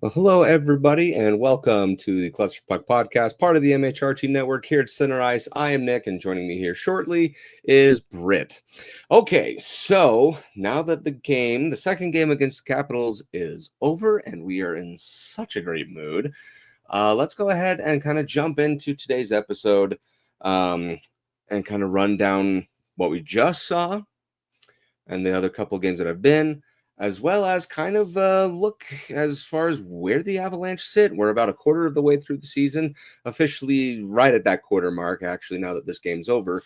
Well, hello, everybody, and welcome to the Cluster Puck Podcast, part of the MHRT Network here at Center Ice. I am Nick, and joining me here shortly is Brit. Okay, so now that the second game against the Capitals is over, and we are in such a great mood, let's go ahead and kind of jump into today's episode and kind of run down what we just saw and the other couple games that have been, as well as kind of look as far as where the Avalanche sit. We're about a quarter of the way through the season, officially right at that quarter mark, actually, now that this game's over.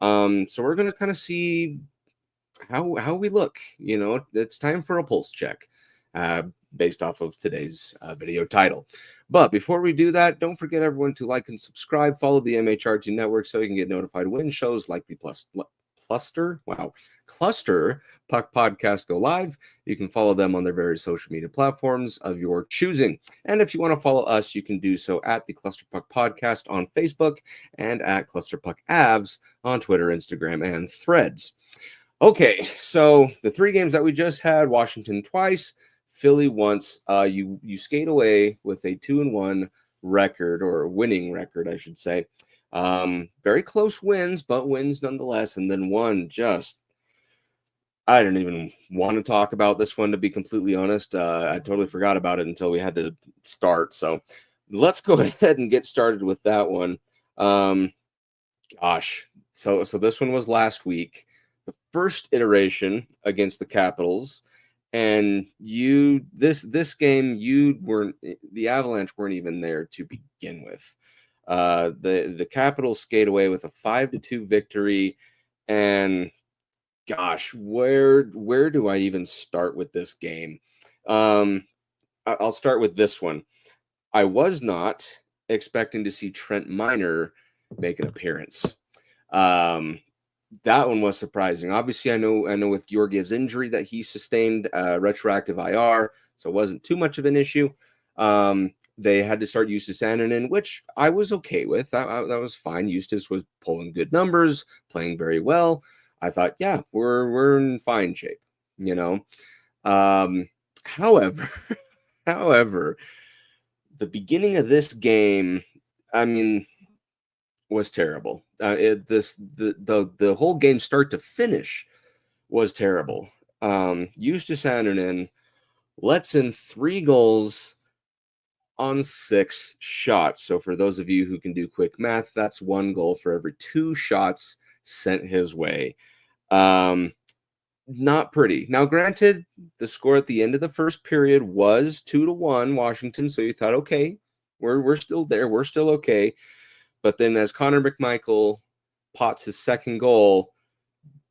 So we're going to kind of see how we look. You know, it's time for a pulse check based off of today's video title. But before we do that, don't forget, everyone, to like and subscribe, follow the MHRT Network so you can get notified when shows like the Cluster Puck Podcast go live. You can follow them on their various social media platforms of your choosing. And if you want to follow us, you can do so at the Cluster Puck Podcast on Facebook and at Cluster Puck Avs on Twitter, Instagram, and Threads. Okay, so the three games that we just had: Washington twice, Philly once. You skate away with a 2-1 record, or winning record, I should say. Very close wins, but wins nonetheless. And then one just, I didn't even want to talk about this one, to be completely honest. I totally forgot about it until we had to start. So let's go ahead and get started with that one. So this one was last week, the first iteration against the Capitals. And this game, the Avalanche weren't even there to begin with. The Capitals skate away with a 5-2 victory, and gosh, where do I even start with this game? I'll start with this one. I was not expecting to see Trent Miner make an appearance. That one was surprising. Obviously, I know with Georgiev's injury that he sustained retroactive IR, so it wasn't too much of an issue. They had to start Justus Annunen, which I was okay with. That was fine. Justus was pulling good numbers, playing very well. I thought, yeah, we're in fine shape, you know. However, the beginning of this game, I mean, was terrible. The whole game, start to finish, was terrible. Justus Annunen lets in 3 goals on 6 shots. So for those of you who can do quick math, that's 1 goal for every 2 shots sent his way. Not pretty. Now, granted, the score at the end of the first period was 2-1 Washington, so you thought, okay, we're still there, we're still okay. But then as Connor McMichael pots his second goal,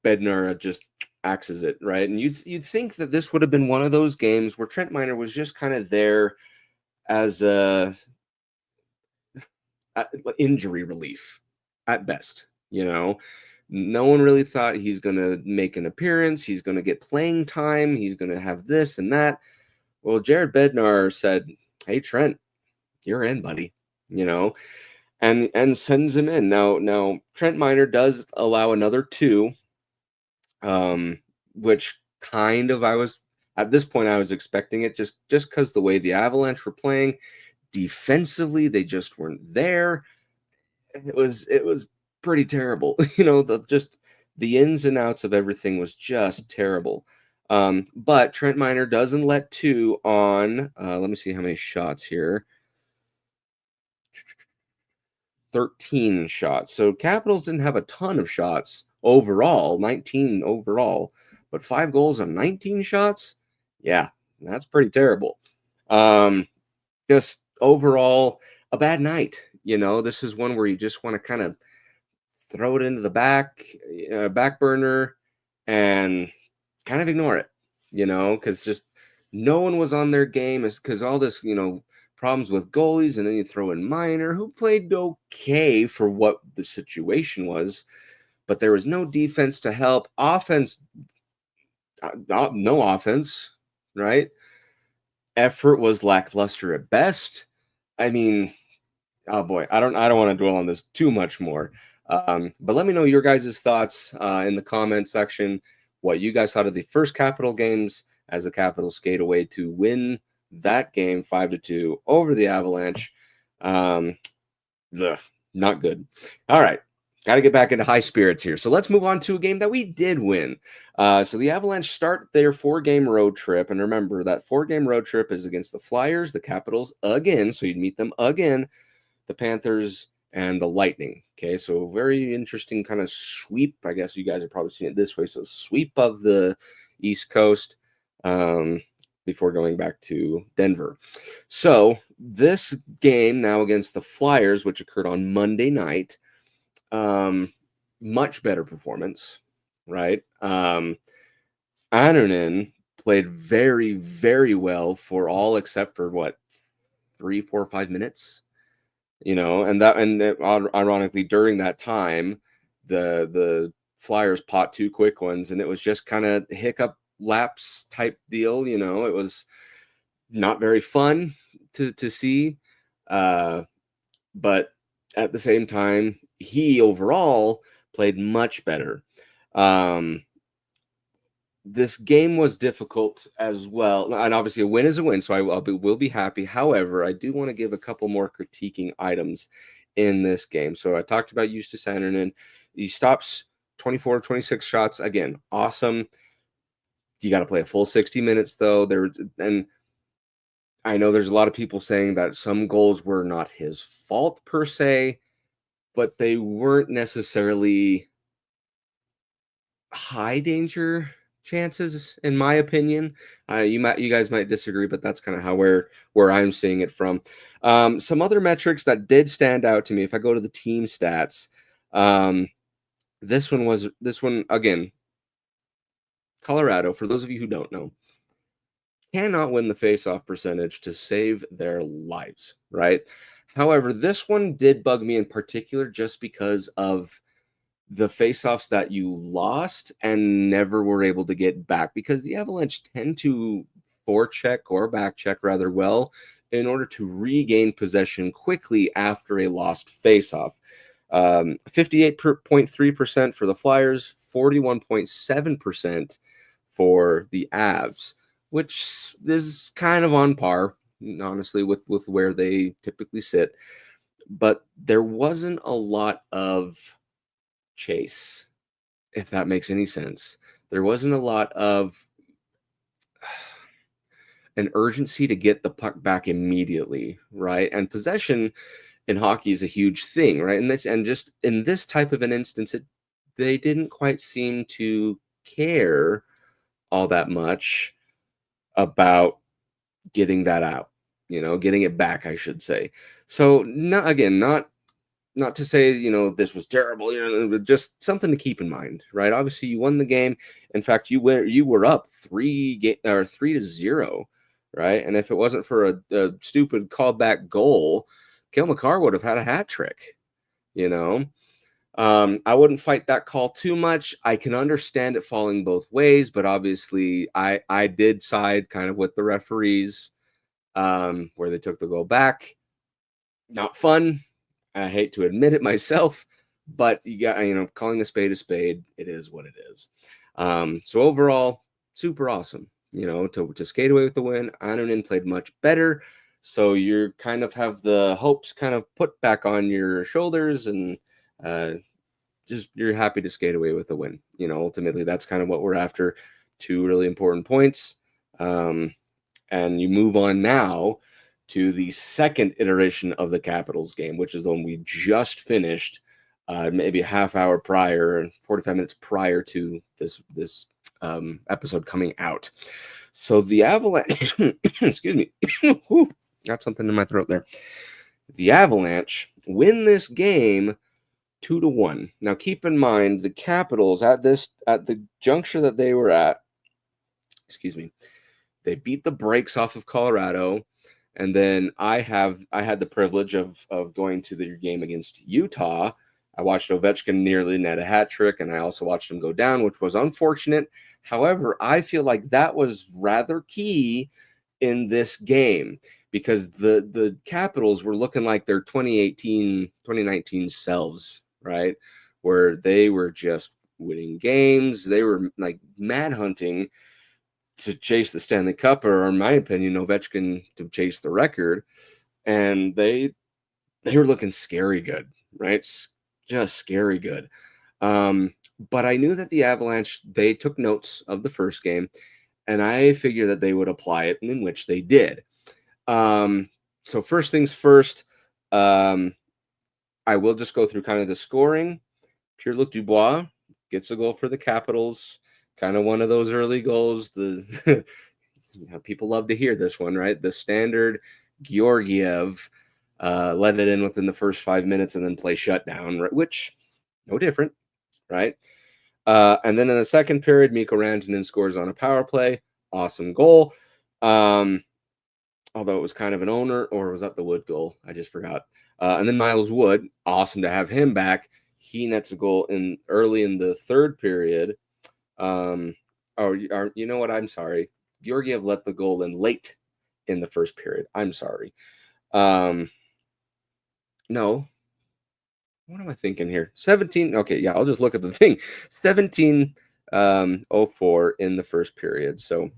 Bednar just axes it, right? And you'd think that this would have been one of those games where Trent Miner was just kind of there as injury relief at best. You know, no one really thought he's going to make an appearance. He's going to get playing time. He's going to have this and that. Well, Jared Bednar said, "Hey, Trent, you're in, buddy," you know, and sends him in. Now Trent Miner does allow another 2, which kind of, at this point I was expecting it, just because the way the Avalanche were playing defensively, they just weren't there. It was pretty terrible. You know, the ins and outs of everything was just terrible. But Trent Miner doesn't let 2 on. Let me see how many shots here. 13 shots. So Capitals didn't have a ton of shots overall, 19 overall, but 5 goals on 19 shots. Yeah, that's pretty terrible. Just overall, a bad night. You know, this is one where you just want to kind of throw it into the back burner and kind of ignore it, you know, because just no one was on their game, is because all this, you know, problems with goalies, and then you throw in Miner, who played okay for what the situation was, but there was no defense to help. Offense, no offense, right? Effort was lackluster at best. I mean, oh boy, I don't want to dwell on this too much more. But let me know your guys' thoughts in the comment section, what you guys thought of the first Capital games as the Capitals skate away to win that game 5-2 over the Avalanche. Not good. All right. Got to get back into high spirits here. So let's move on to a game that we did win. So the Avalanche start their 4-game road trip. And remember, that 4-game road trip is against the Flyers, the Capitals again. So you'd meet them again, the Panthers, and the Lightning. Okay, so very interesting kind of sweep. I guess you guys have probably seen it this way. So sweep of the East Coast before going back to Denver. So this game now against the Flyers, which occurred on Monday night, much better performance, right? Annunen played very, very well for all except for what, 3, 4, 5 minutes, and ironically during that time, the Flyers pot 2 quick ones, and it was just kind of hiccup lapse type deal. It was not very fun to see, but at the same time, he overall played much better. This game was difficult as well, and obviously a win is a win, so will be happy. However, I do want to give a couple more critiquing items in this game. So I talked about Justus Annunen. He stops 24 26 shots. Again, awesome. You got to play a full 60 minutes, though. And I know there's a lot of people saying that some goals were not his fault per se, but they weren't necessarily high danger chances, in my opinion. You guys might disagree, but that's kind of how where I'm seeing it from. Some other metrics that did stand out to me, if I go to the team stats, this one again. Colorado, for those of you who don't know, cannot win the faceoff percentage to save their lives, right? However, this one did bug me in particular just because of the faceoffs that you lost and never were able to get back, because the Avalanche tend to forecheck or backcheck rather well in order to regain possession quickly after a lost faceoff. 58.3% for the Flyers, 41.7% for the Avs, which is kind of on par, honestly, with where they typically sit. But there wasn't a lot of chase, if that makes any sense. There wasn't a lot of an urgency to get the puck back immediately, right? And possession in hockey is a huge thing, right? And just in this type of an instance, they didn't quite seem to care all that much about getting that out, getting it back, I should say. So not to say, this was terrible, just something to keep in mind, right? Obviously you won the game. In fact, you were up 3-0, right? And if it wasn't for a stupid callback goal, Cale Makar would have had a hat trick, I wouldn't fight that call too much. I can understand it falling both ways, but obviously I did side kind of with the referees, where they took the goal back. Not fun. I hate to admit it myself, but you got, calling a spade, it is what it is. So overall, super awesome, to skate away with the win. Annunen played much better. So you kind of have the hopes kind of put back on your shoulders, and just you're happy to skate away with the win. Ultimately, that's kind of what we're after. 2 really important points. And you move on now to the second iteration of the Capitals game, which is the one we just finished, maybe a half hour prior, 45 minutes prior to this episode coming out. So the Avalanche, excuse me, got something in my throat there. The Avalanche win this game 2-1. Now, keep in mind the Capitals at the juncture that they were at. Excuse me. They beat the brakes off of Colorado, and then I had the privilege of going to the game against Utah. I watched Ovechkin nearly net a hat trick, and I also watched him go down, which was unfortunate. However, I feel like that was rather key in this game, because the Capitals were looking like their 2018, 2019 selves, right? Where they were just winning games. They were like mad hunting to chase the Stanley Cup, or in my opinion, Ovechkin to chase the record. And they were looking scary good, right? Just scary good. But I knew that the Avalanche, they took notes of the first game, and I figured that they would apply it, in which they did. So first things first, I will just go through kind of the scoring. Pierre-Luc Dubois gets a goal for the Capitals, kind of one of those early goals. The people love to hear this one, right? The standard Georgiev let it in within the first 5 minutes and then play shutdown, which no different, right? And then in the second period, Mikko Rantanen scores on a power play. Awesome goal. Although it was kind of an owner, or was that the Wood goal? I just forgot. And then Miles Wood, awesome to have him back. He nets a goal early in the third period. You know what? I'm sorry. Georgiev let the goal in late in the first period. I'm sorry. No. What am I thinking here? 17. Okay, yeah, I'll just look at the thing. 17:04 in the first period. So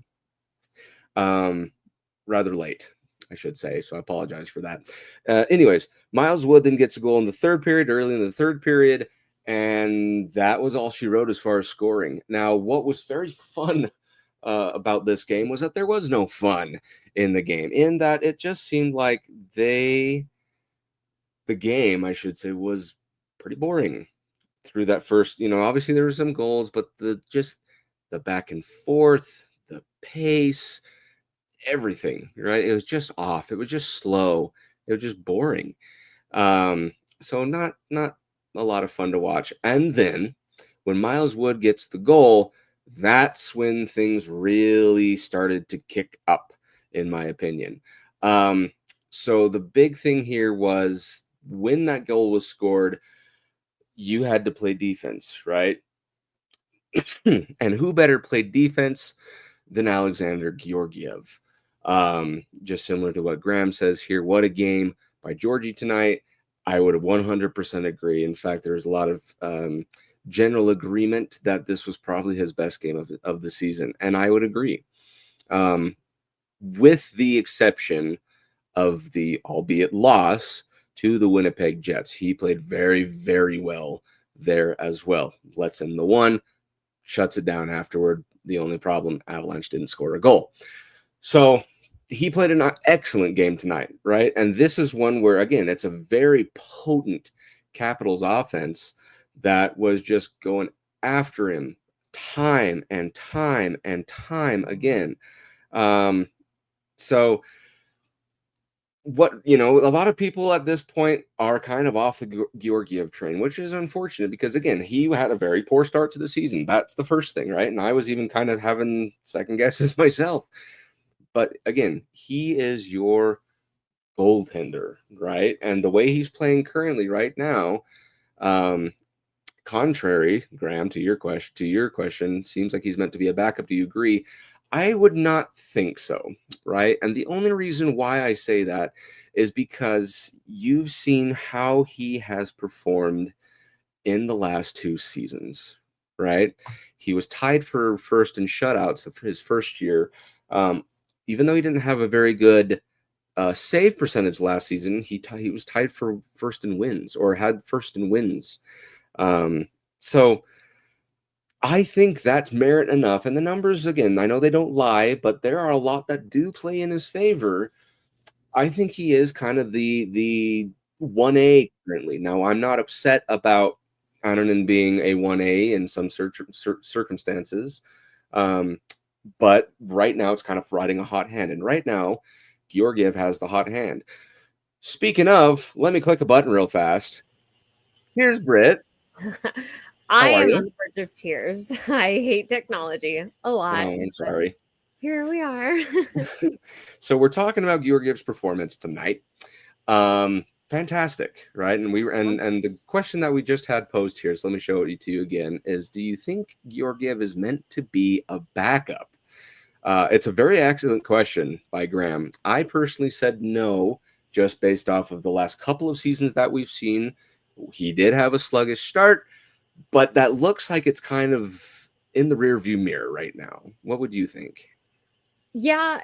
rather late, I should say. So I apologize for that. Anyways, Miles Wood then gets a goal in the third period, early in the third period, and that was all she wrote as far as scoring. Now, what was very fun about this game was that there was no fun in the game, in that it just seemed like the game, I should say, was pretty boring through that first, obviously there were some goals, but the back and forth, the pace, everything, right? It was just off. It was just slow. It was just boring. So not a lot of fun to watch. And then when Miles Wood gets the goal, that's when things really started to kick up, in my opinion. So the big thing here was when that goal was scored, you had to play defense, right? And who better played defense than Alexander Georgiev? Just similar to what Graham says here. What a game by Georgie tonight. I would 100% agree. In fact, there's a lot of general agreement that this was probably his best game of the season. And I would agree. With the exception of the, albeit loss, to the Winnipeg Jets. He played very, very well there as well. Lets in the one, shuts it down afterward. The only problem, Avalanche didn't score a goal. So he played an excellent game tonight, right? And this is one where, again, it's a very potent Capitals offense that was just going after him time and time and time again. So what, a lot of people at this point are kind of off the Georgiev train, which is unfortunate because, again, he had a very poor start to the season. That's the first thing, right? And I was even kind of having second guesses myself. But again, he is your goaltender, right? And the way he's playing currently right now, contrary, Graham, to your question, seems like he's meant to be a backup. Do you agree? I would not think so, right? And the only reason why I say that is because you've seen how he has performed in the last two seasons, right? He was tied for first in shutouts for his first year. Even though he didn't have a very good save percentage last season, he was tied for first in wins, or had first in wins. So I think that's merit enough. And the numbers, again, I know they don't lie, but there are a lot that do play in his favor. I think he is kind of the 1A currently. Now, I'm not upset about Annunen being a 1A in some circumstances. But right now it's kind of riding a hot hand. And right now, Georgiev has the hot hand. Speaking of, let me click a button real fast. Here's Brit. I am on the verge of tears. I hate technology a lot. Oh, I'm sorry. Here we are. So we're talking about Georgiev's performance tonight. Fantastic, right? And and the question that we just had posed here, so let me show it to you again, is do you think Georgiev is meant to be a backup? It's a very excellent question by Graham. I personally said no, just based off of the last couple of seasons that we've seen. He did have a sluggish start, but that looks like it's kind of in the rearview mirror right now. What would you think? Yeah,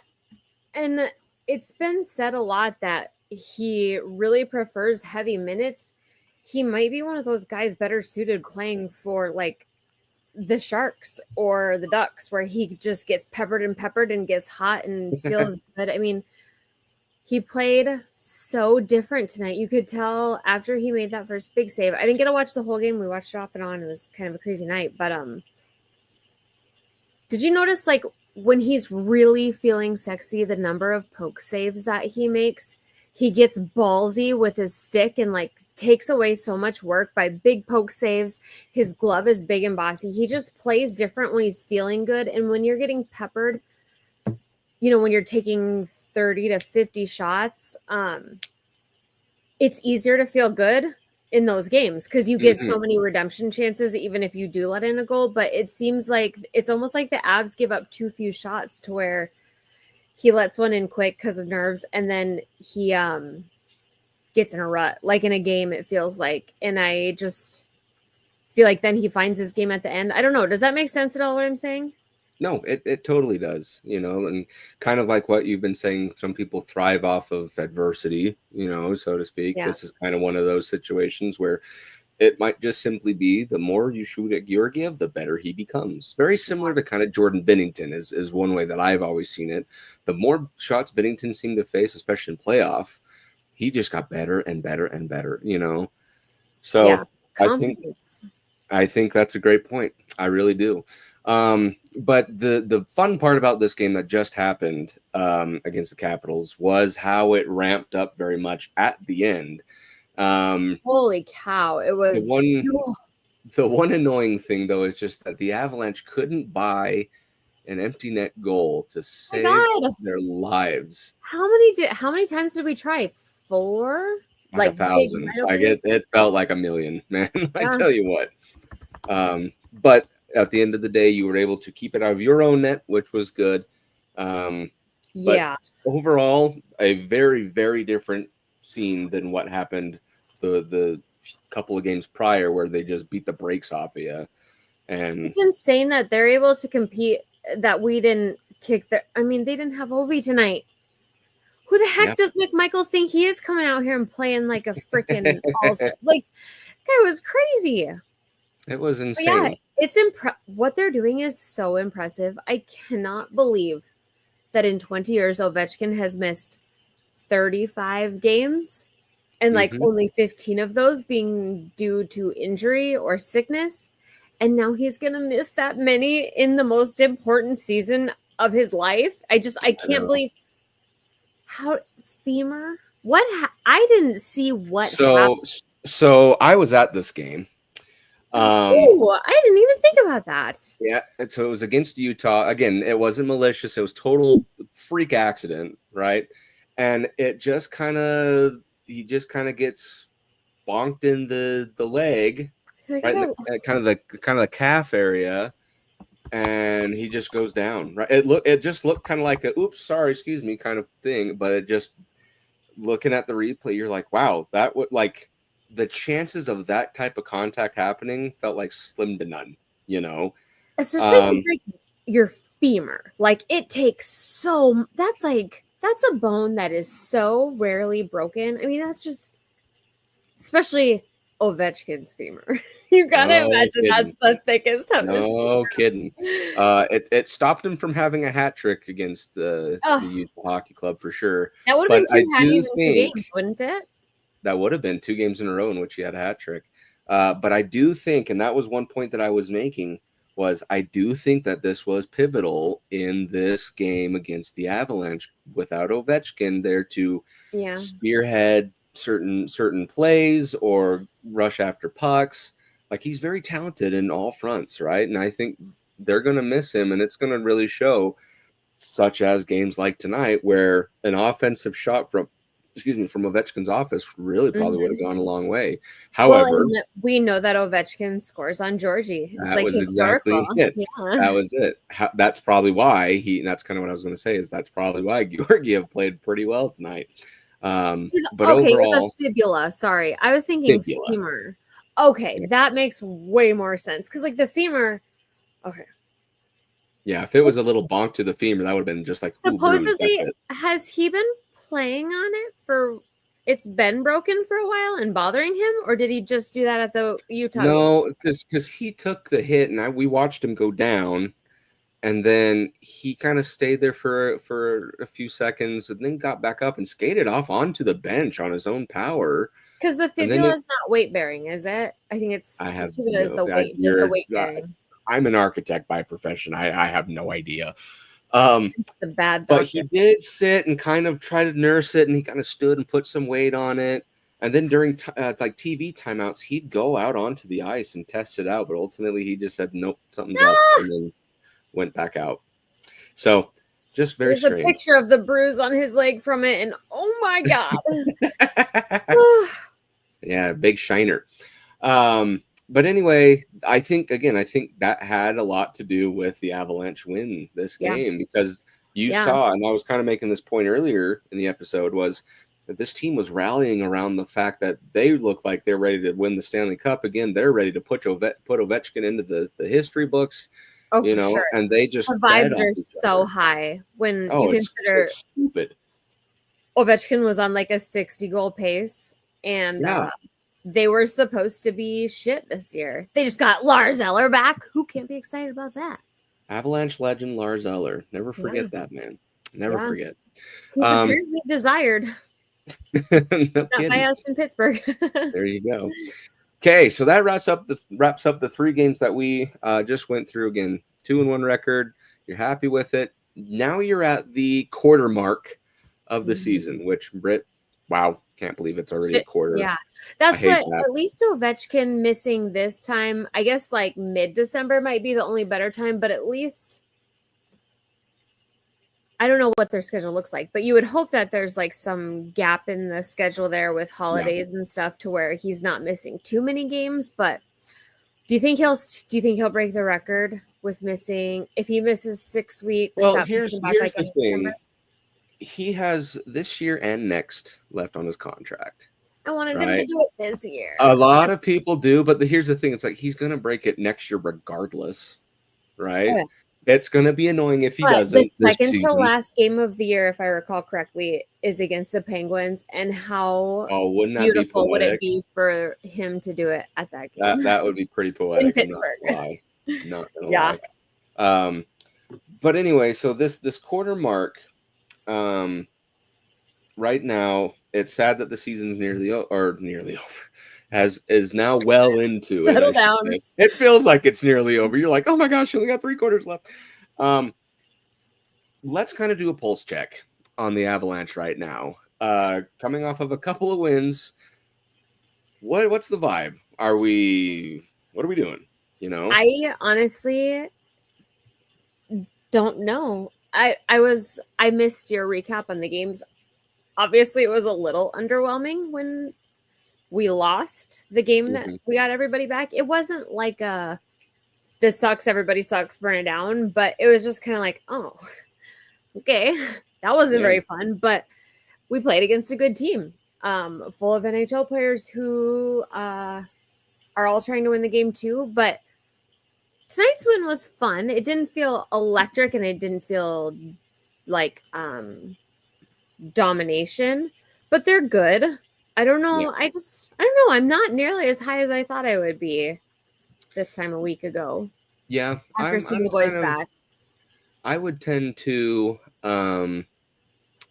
and it's been said a lot that he really prefers heavy minutes. He might be one of those guys better suited playing for like the Sharks or the Ducks, where he just gets peppered and gets hot and feels good. I mean, he played so different tonight. You could tell after he made that first big save. I didn't get to watch the whole game. We watched it off and on. It was kind of a crazy night, but did you notice, like, when he's really feeling sexy, the number of poke saves that he makes? He gets ballsy with his stick and, like, takes away so much work by big poke saves. His glove is big and bossy. He just plays different when he's feeling good. And when you're getting peppered, when you're taking 30 to 50 shots, it's easier to feel good in those games because you get so many redemption chances, even if you do let in a goal. But it seems like it's almost like the Avs give up too few shots to where he lets one in quick because of nerves, and then he gets in a rut, like in a game, it feels like. And I just feel like then he finds his game at the end. I don't know. Does that make sense at all, what I'm saying? No, it totally does, and kind of like what you've been saying, some people thrive off of adversity, so to speak. Yeah. This is kind of one of those situations where it might just simply be the more you shoot at Georgiev, the better he becomes. Very similar to kind of Jordan Binnington is one way that I've always seen it. The more shots Binnington seemed to face, especially in playoff, he just got better and better and better, So yeah, confidence. I think that's a great point. I really do. But the fun part about this game that just happened against the Capitals was how it ramped up very much at the end. Holy cow. It was the one annoying thing, though, is just that the Avalanche couldn't buy an empty net goal to save their lives. How many times did we try? 4? Like 1,000. It felt like a million, man. I tell you what. But at the end of the day, you were able to keep it out of your own net, which was good. But overall, a very, very different scene than what happened the couple of games prior, where they just beat the brakes off of you. And it's insane that they're able to compete, that we didn't kick their. I mean, they didn't have Ovi tonight. Who the heck does McMichael think he is, coming out here and playing like a freaking all-star? Like, guy was crazy. It was insane. It's what they're doing is so impressive. I cannot believe that in 20 years Ovechkin has missed 35 games, and like only 15 of those being due to injury or sickness. And now he's going to miss that many in the most important season of his life. I can't believe how femur. I didn't see what happened. So I was at this game. I didn't even think about that. Yeah, and so it was against Utah. Again, it wasn't malicious. It was total freak accident, right? And he just kind of gets bonked in the leg, right? Kind of the calf area, and he just goes down. Right? It just looked kind of like a "oops, sorry, excuse me" kind of thing. But it just, looking at the replay, you're like, wow, that would like. The chances of that type of contact happening felt like slim to none, Especially to break your femur. Like, it takes that's a bone that is so rarely broken. I mean, that's just, especially Ovechkin's femur. You gotta imagine that's the thickest, toughest. No kidding. It stopped him from having a hat trick against the Utah Hockey Club for sure. That would have been 2 hatties in 2 games, wouldn't it? That would have been 2 games in a row in which he had a hat trick. But I do think, and that was one point that I was making, was I do think that this was pivotal in this game against the Avalanche. Without Ovechkin there to spearhead certain plays or rush after pucks, like, he's very talented in all fronts, right? And I think they're going to miss him, and it's going to really show, such as games like tonight, where an offensive shot from Ovechkin's office really probably would have gone a long way. However, we know that Ovechkin scores on Georgie. It's that was historical. Exactly it. Yeah. That was it. That's probably why that's kind of what I was going to say, is that's probably why Georgiev played pretty well tonight. But overall, it was a fibula. Sorry, I was thinking femur. Okay, that makes way more sense, because like the femur. Okay, Yeah, if it was a little bonk to the femur, that would have been just like, ooh, bruise. That's Supposedly, it. has he been playing on it for? It's been broken for a while and bothering him, or did he just do that at the Utah game? No, because he took the hit and we watched him go down, and then he kind of stayed there for a few seconds, and then got back up and skated off onto the bench on his own power. Because the And then fibula is not weight bearing, is it? I think it's I the have tibia is no. the weight, does the weight bearing. I'm an architect by profession. I have no idea. It's a bad But doctor. he did sit and kind of try to nurse it, and he kind of stood and put some weight on it. And then during like TV timeouts, he'd go out onto the ice and test it out. But ultimately, he just said, nope, something's up, Ah! and then went back out. So just very There's a strange. picture of the bruise on his leg from it, and oh my god. Yeah, big shiner. But anyway, I think that had a lot to do with the Avalanche win this game, because you saw, and I was kind of making this point earlier in the episode, was that this team was rallying around the fact that they look like they're ready to win the Stanley Cup again. They're ready to put Ovechkin into the history books, Oh, for sure. and they just The fed vibes off are each so other. high when Oh, you consider it's stupid. Ovechkin was on like a 60-goal pace, and they were supposed to be shit this year. They just got Lars Eller back. Who can't be excited about that? Avalanche legend Lars Eller. Never forget that man. Never forget. He's apparently desired. No Not by us in Pittsburgh. There you go. Okay, so that wraps up the 3 games that we just went through. Again, 2-1 record. You're happy with it. Now you're at the quarter mark of the season, which, Brit, wow, can't believe it's already a quarter. Yeah, that's what, at least Ovechkin missing this time, I guess like mid-December might be the only better time, but at least I don't know what their schedule looks like, but you would hope that there's like some gap in the schedule there with holidays and stuff to where he's not missing too many games. But do you think he'll break the record with missing, if he misses 6 weeks? Well, here's the thing. He has this year and next left on his contract. I wanted him to do it this year. A lot of people do, but here's the thing. It's like he's going to break it next year regardless, right? Okay. It's going to be annoying if he doesn't. The second to last game of the year, if I recall correctly, is against the Penguins. And how beautiful would it be for him to do it at that game? That would be pretty poetic. In Pittsburgh. Not gonna lie. But anyway, so this quarter mark, right now, it's sad that the season's nearly over. Is now well into it. Settle down. It feels like it's nearly over. You're like, oh my gosh, you only got 3 quarters left. Let's kind of do a pulse check on the Avalanche right now. Coming off of a couple of wins, what's the vibe? What are we doing? I honestly don't know. I missed your recap on the games. Obviously, it was a little underwhelming when we lost the game that we got everybody back. It wasn't like this sucks, everybody sucks, burn it down. But it was just kind of like, oh, okay, that wasn't very fun. But we played against a good team, full of NHL players who are all trying to win the game too. But tonight's win was fun. It didn't feel electric, and it didn't feel like domination. But they're good. I don't know. Yeah. I don't know. I'm not nearly as high as I thought I would be this time a week ago. Yeah. After seeing the boys back. I would tend to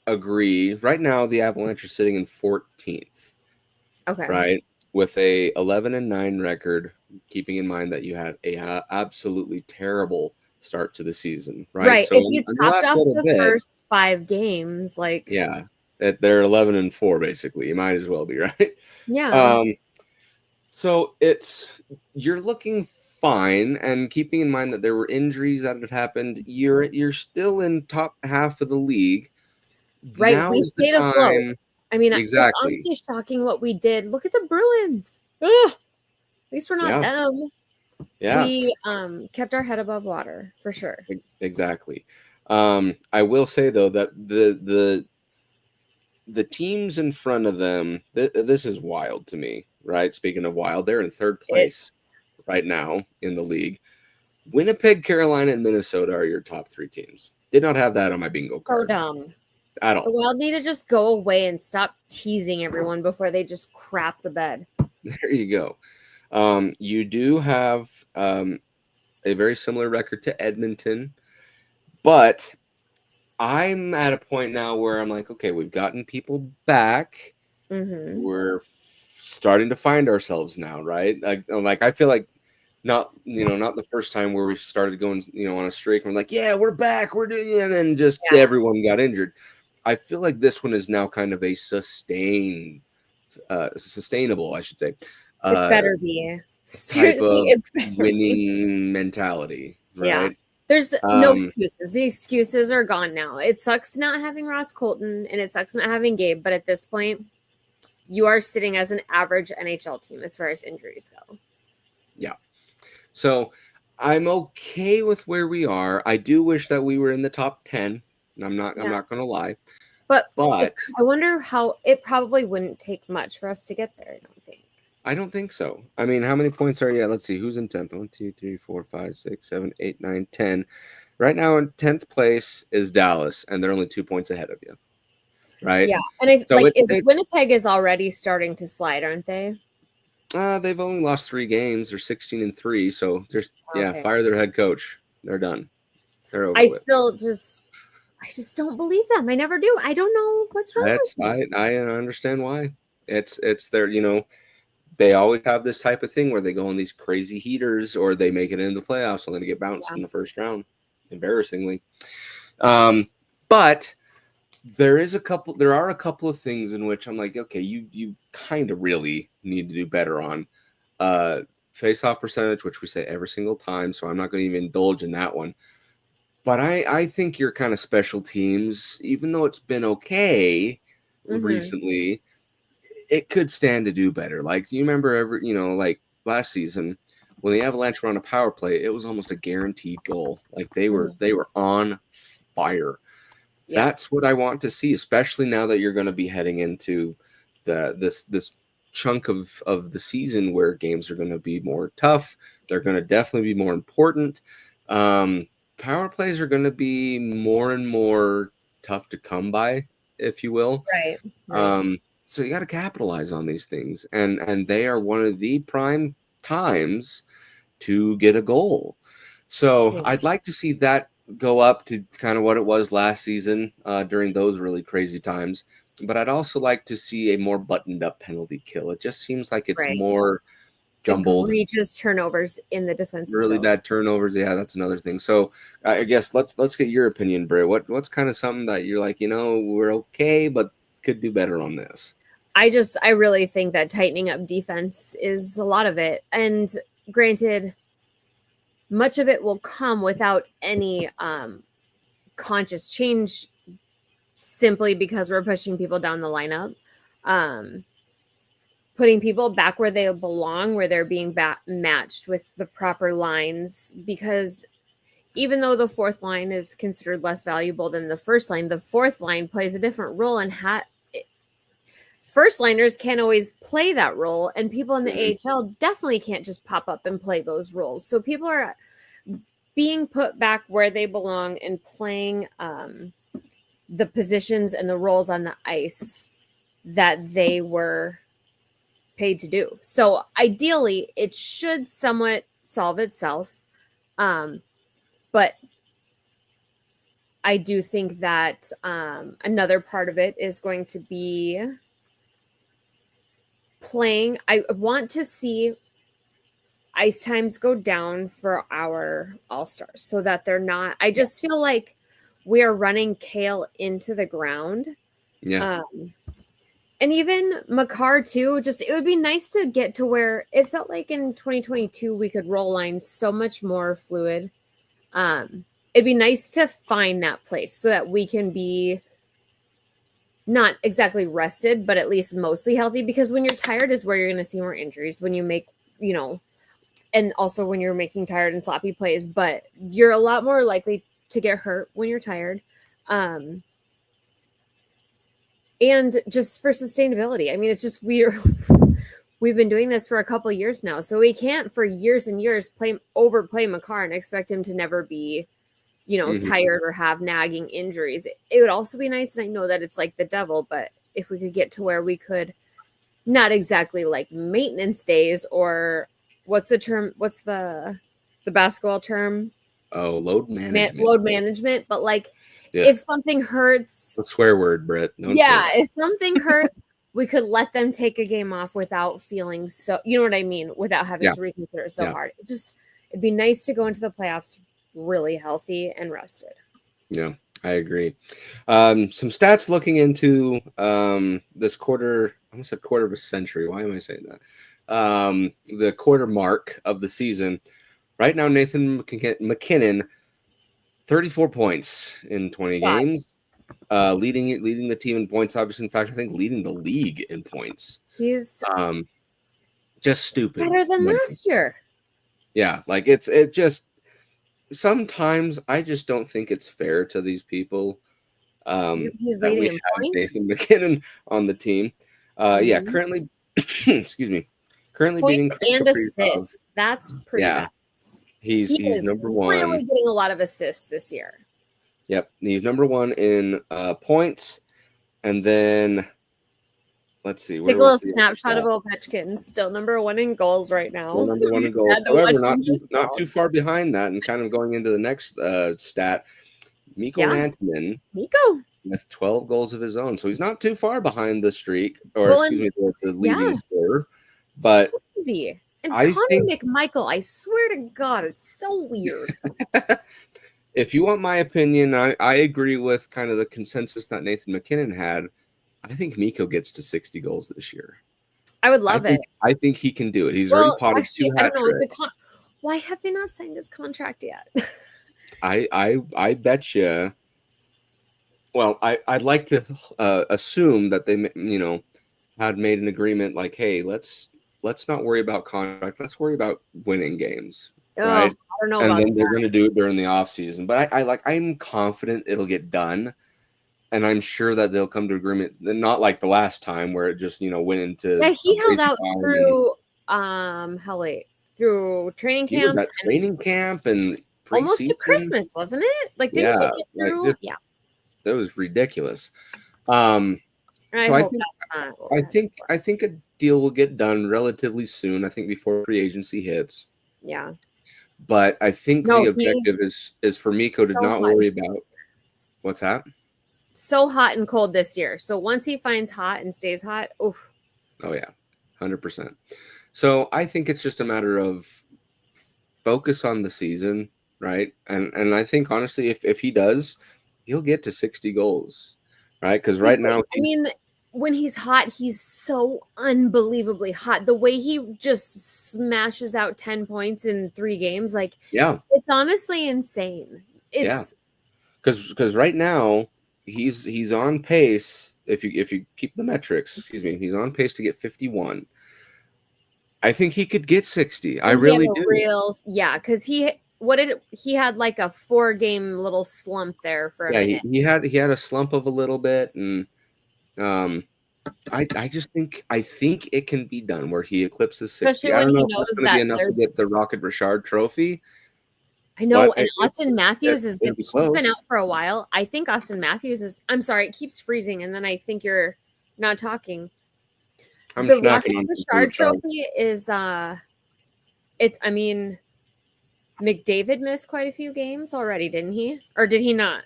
agree. Right now, the Avalanche are sitting in 14th. Okay. Right? With a 11-9 record, keeping in mind that you had a absolutely terrible start to the season. Right. So if you topped off the first 5 games, like. Yeah. They're 11-4, basically. You might as well be, right? Yeah. So you're looking fine, and keeping in mind that there were injuries that had happened, you're still in top half of the league. Right. Now we stayed afloat. I mean, exactly. It's honestly shocking what we did. Look at the Bruins. Ugh. At least we're not them. Yeah. We kept our head above water for sure. Exactly. I will say though that the teams in front of them, this is wild to me, right? Speaking of wild, they're in 3rd place right now in the league. Winnipeg, Carolina, and Minnesota are your top 3 teams. Did not have that on my bingo So card. dumb. At The all. Wild need to just go away and stop teasing everyone before they just crap the bed. There you go. You do have a very similar record to Edmonton, but I'm at a point now where I'm like, okay, we've gotten people back. Mm-hmm. We're starting to find ourselves now, right? Like I feel like not the first time where we started going, on a streak. We're like, yeah, we're back, we're doing it, and then just everyone got injured. I feel like this one is now kind of a sustainable, I should say. It better be. Type of Seriously, it better winning be. mentality, Yeah. right? There's no excuses. The excuses are gone now. It sucks not having Ross Colton and it sucks not having Gabe, but at this point, you are sitting as an average NHL team as far as injuries go. Yeah. So I'm okay with where we are. I do wish that we were in the top 10. I'm not going to lie. But I wonder how it probably wouldn't take much for us to get there, I don't think. I don't think so. I mean, how many points are you at? Let's see. Who's in 10th? 1, 2, 3, 4, 5, 6, 7, 8, 9, 10. Right now in 10th place is Dallas, and they're only 2 points ahead of you. Right? Yeah. And Winnipeg is already starting to slide, aren't they? They've only lost 3 games. They're 16-3. So fire their head coach. They're done. They're over with. I just don't believe them. I never do. I don't know what's wrong with me. I understand why. It's their, they always have this type of thing where they go on these crazy heaters or they make it into the playoffs and then get bounced in the first round, embarrassingly. But there are a couple of things in which I'm like, okay, you kind of really need to do better on. Face-off percentage, which we say every single time, so I'm not going to even indulge in that one. But I think your kind of special teams, even though it's been okay recently, it could stand to do better. Like, you remember like last season when the Avalanche were on a power play, it was almost a guaranteed goal. Like they were on fire. Yeah. That's what I want to see, especially now that you're going to be heading into this chunk of the season where games are going to be more tough. They're going to definitely be more important. Power plays are going to be more and more tough to come by, if you will. Right. So you got to capitalize on these things, and they are one of the prime times to get a goal. So I'd like to see that go up to kind of what it was last season during those really crazy times. But I'd also like to see a more buttoned up penalty kill. It just seems like it's more jumbled. Egregious turnovers in the defensive really zone. Bad turnovers. Yeah, that's another thing. So I guess let's get your opinion, Brit. What's kind of something that you're like, we're okay, but could do better on this? I really think that tightening up defense is a lot of it. And granted, much of it will come without any conscious change simply because we're pushing people down the lineup. Putting people back where they belong, where they're being matched with the proper lines, because even though the fourth line is considered less valuable than the first line, the fourth line plays a different role, and first liners can't always play that role, and people in the AHL definitely can't just pop up and play those roles. So people are being put back where they belong and playing the positions and the roles on the ice that they were paid to do. So ideally, it should somewhat solve itself. But I do think that another part of it is going to be playing. I want to see ice times go down for our all-stars so that they're not. I just feel like we are running Kale into the ground. Yeah. And even Makar too, it would be nice to get to where it felt like in 2022 we could roll lines so much more fluid. It'd be nice to find that place so that we can be not exactly rested, but at least mostly healthy, because when you're tired is where you're going to see more injuries when you make, and also when you're making tired and sloppy plays, but you're a lot more likely to get hurt when you're tired. And just for sustainability. I mean, it's just we've been doing this for a couple years now, so we can't for years and years overplay Makar and expect him to never be, tired or have nagging injuries. It would also be nice, and I know that it's like the devil, but if we could get to where we could not exactly like maintenance days, or what's the term? What's the basketball term? Oh, load management. Load management, but like if something hurts, a swear word, Britt. If something hurts, we could let them take a game off without feeling so, you know what I mean, without having to reconsider it so hard. It'd be nice to go into the playoffs really healthy and rested. Yeah, I agree. Some stats looking into this quarter. I almost said quarter of a century. Why am I saying that? The quarter mark of the season. Right now, Nathan MacKinnon, 34 points in 20 games. Leading the team in points, obviously. In fact, I think leading the league in points. He's just stupid. Better than last year. Yeah, like it just sometimes I just don't think it's fair to these people. He's that leading we in have points. Nathan MacKinnon on the team. Yeah, currently, excuse me, currently beating and assists. That's pretty bad. He's number one. Really getting a lot of assists this year. Yep, he's number one in points, and then let's see. Take a little snapshot of Ovechkin. Still number one in goals right now. Still number one in goals. However, not too far behind that, and kind of going into the next stat. Mikko Rantanen. With 12 goals of his own, so he's not too far behind the streak, or excuse me, the leading scorer. But crazy. And Connor McMichael, I swear to God, it's so weird. If you want my opinion, I agree with kind of the consensus that Nathan MacKinnon had. I think Mikko gets to 60 goals this year. I would love it. I think he can do it. He's already potted 2 hat tricks. Why have they not signed his contract yet? I bet you. Well, I'd like to assume that they, had made an agreement like, hey, let's not worry about contract. Let's worry about winning games, right? I don't know. And then they're going to do it during the off season. But I'm confident it'll get done, and I'm sure that they'll come to agreement. Not like the last time where it just went into. Yeah, he held out through through training camp. That training camp and pre-season. Almost to Christmas, wasn't it? Like, didn't he get through? That was ridiculous. So I think a deal will get done relatively soon. I think before free agency hits. Yeah. But I think the objective is for Mikko to not worry about what's that? So hot and cold this year. So once he finds hot and stays hot, oof. Oh yeah, 100%. So I think it's just a matter of focus on the season, right? And I think honestly, if he does, he'll get to 60 goals, right? Because right now, when he's hot, he's so unbelievably hot. The way he just smashes out 10 points in 3 games, it's honestly insane. Because right now he's on pace. If you keep the metrics, he's on pace to get 51. I think he could get 60. I really do. Because he had like a 4-game little slump there for a minute. He had a slump of a little bit, and I just think it can be done where he eclipses 60. Especially when he knows that be enough to get the Rocket Richard trophy. I know, and Austin Matthews he's been out for a while. I think Austin Matthews is. I'm sorry, it keeps freezing, and then I think you're not talking. The Rocket Richard trophy is McDavid missed quite a few games already, didn't he? Or did he not?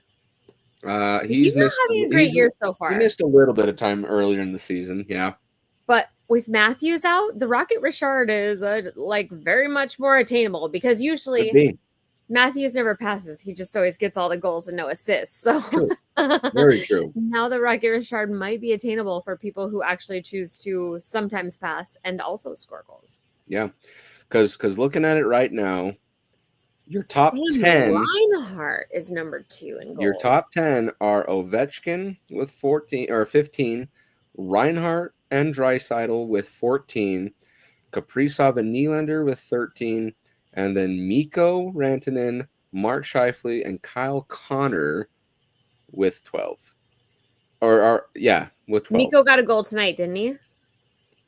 He's not having a great year so far. He missed a little bit of time earlier in the season, yeah. But with Matthews out, the Rocket Richard is very much more attainable because usually Matthews never passes. He just always gets all the goals and no assists. So true. Very true. Now the Rocket Richard might be attainable for people who actually choose to sometimes pass and also score goals. Yeah, because looking at it right now, your top 10. Reinhart is number 2 in goals. Your top 10 are Ovechkin with 14 or 15, Reinhart and Draisaitl with 14, Kaprizov and Nylander with 13, and then Mikko Rantanen, Mark Scheifele, and Kyle Connor with 12. With 12. Mikko got a goal tonight, didn't he?